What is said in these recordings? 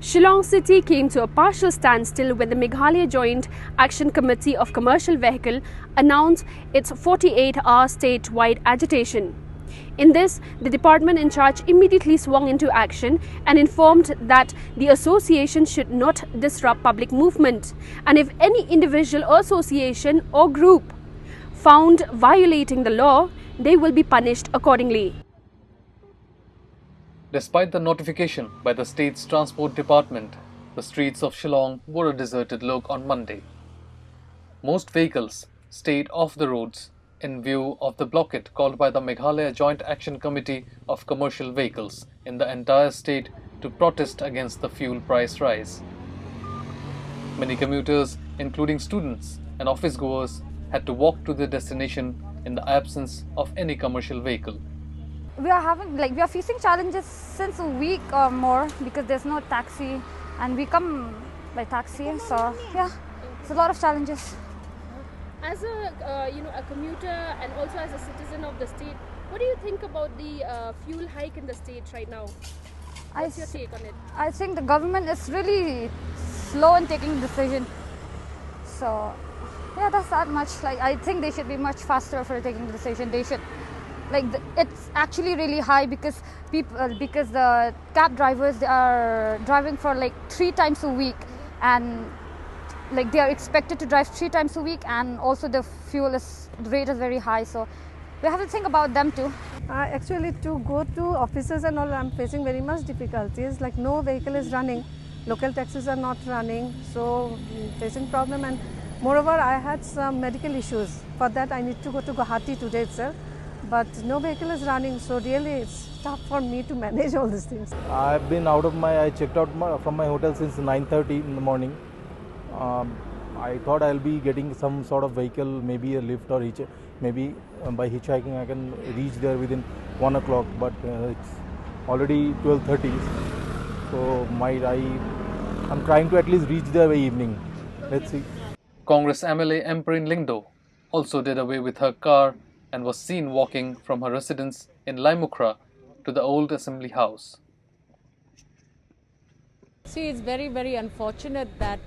Shillong City came to a partial standstill when the Meghalaya Joint Action Committee of Commercial Vehicle announced its 48-hour statewide agitation. In this, the department in charge immediately swung into action and informed that the association should not disrupt public movement, and if any individual or association or group found violating the law, they will be punished accordingly. Despite the notification by the state's transport department, the streets of Shillong were a deserted look on Monday. Most vehicles stayed off the roads in view of the blockade called by the Meghalaya Joint Action Committee of Commercial Vehicles in the entire state to protest against the fuel price rise. Many commuters, including students and office goers, had to walk to their destination in the absence of any commercial vehicle. We are facing challenges since a week or more because there's no taxi and we come by taxi, so yeah, it's a lot of challenges. As a commuter and also as a citizen of the state, what do you think about the fuel hike in the state right now? What's your take on it? I think the government is really slow in taking decision. So yeah, that's that much. I think they should be much faster for taking the decision. They should. It's actually really high because the cab drivers, they are driving for 3 times a week, and they are expected to drive 3 times a week, and also the rate is very high, so we have to think about them too. Actually, to go to offices and all, I'm facing very much difficulties. No vehicle is running, local taxis are not running, so facing problem. And moreover, I had some medical issues. For that, I need to go to Guwahati today itself. But no vehicle is running, so really it's tough for me to manage all these things. I checked out from my hotel since 9:30 in the morning. I thought I'll be getting some sort of vehicle, maybe a lift or maybe by hitchhiking I can reach there within 1 o'clock, but it's already 12:30. So I'm trying to at least reach there by evening. Let's see. Congress MLA Ampareen Lyngdoh also did away with her car and was seen walking from her residence in Laimukra to the old Assembly House. See, it's very, very unfortunate that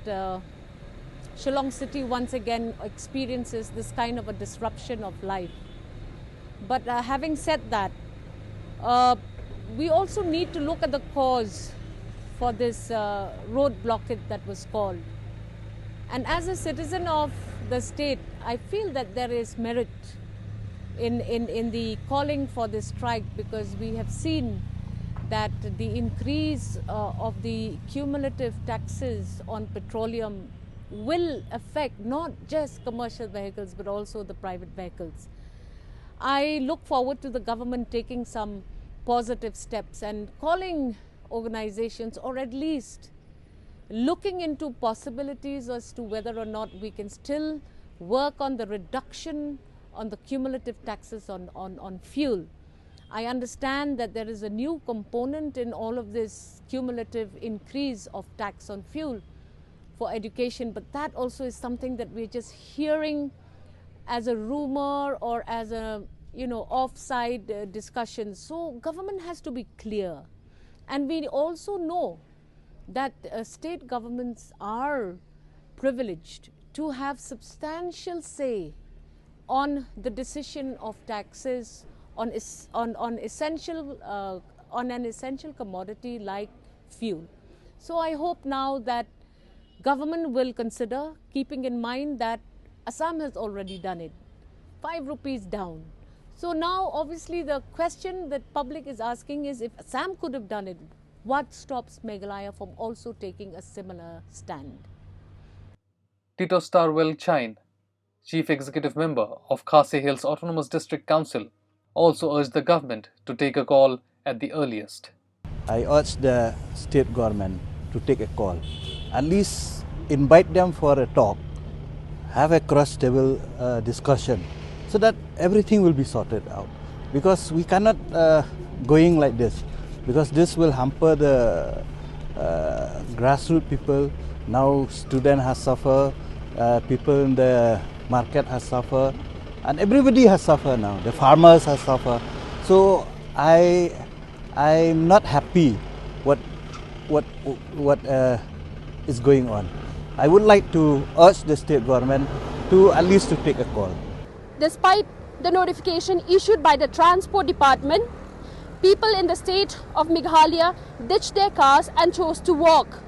Shillong City once again experiences this kind of a disruption of life. But having said that, we also need to look at the cause for this road blockade that was called. And as a citizen of the state, I feel that there is merit in the calling for this strike, because we have seen that the increase of the cumulative taxes on petroleum will affect not just commercial vehicles but also the private vehicles. I look forward to the government taking some positive steps and calling organizations, or at least looking into possibilities as to whether or not we can still work on the reduction on the cumulative taxes on fuel. I understand that there is a new component in all of this cumulative increase of tax on fuel for education, but that also is something that we're just hearing as a rumor or as a offside discussion. So government has to be clear, and we also know that state governments are privileged to have substantial say on the decision of taxes on an essential commodity like fuel. So I hope now that government will consider, keeping in mind that Assam has already done it, 5 rupees down. So now obviously the question that public is asking is, if Assam could have done it, what stops Meghalaya from also taking a similar stand? Tito Starwell Chain, Chief Executive Member of Khasi Hills Autonomous District Council, also urged the government to take a call at the earliest. I urge the state government to take a call, at least invite them for a talk, have a cross-table discussion, so that everything will be sorted out. Because we cannot going like this, because this will hamper the grassroots people. Now student has suffered, people in the market has suffered, and everybody has suffered now. The farmers have suffered. So I'm not happy what what is going on. I would like to urge the state government to at least to take a call. Despite the notification issued by the Transport Department, people in the state of Meghalaya ditched their cars and chose to walk.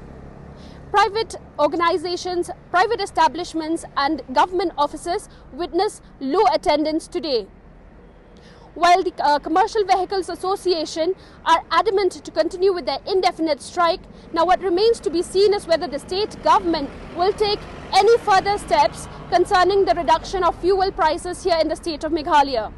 Private organizations, private establishments and government offices witnessed low attendance today. While the Commercial Vehicles Association are adamant to continue with their indefinite strike, now what remains to be seen is whether the state government will take any further steps concerning the reduction of fuel prices here in the state of Meghalaya.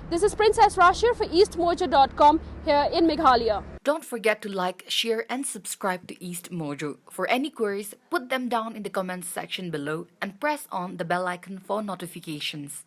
This is Princess Rashir for EastMojo.com here in Meghalaya. Don't forget to like, share and subscribe to EastMojo. For any queries, put them down in the comments section below and press on the bell icon for notifications.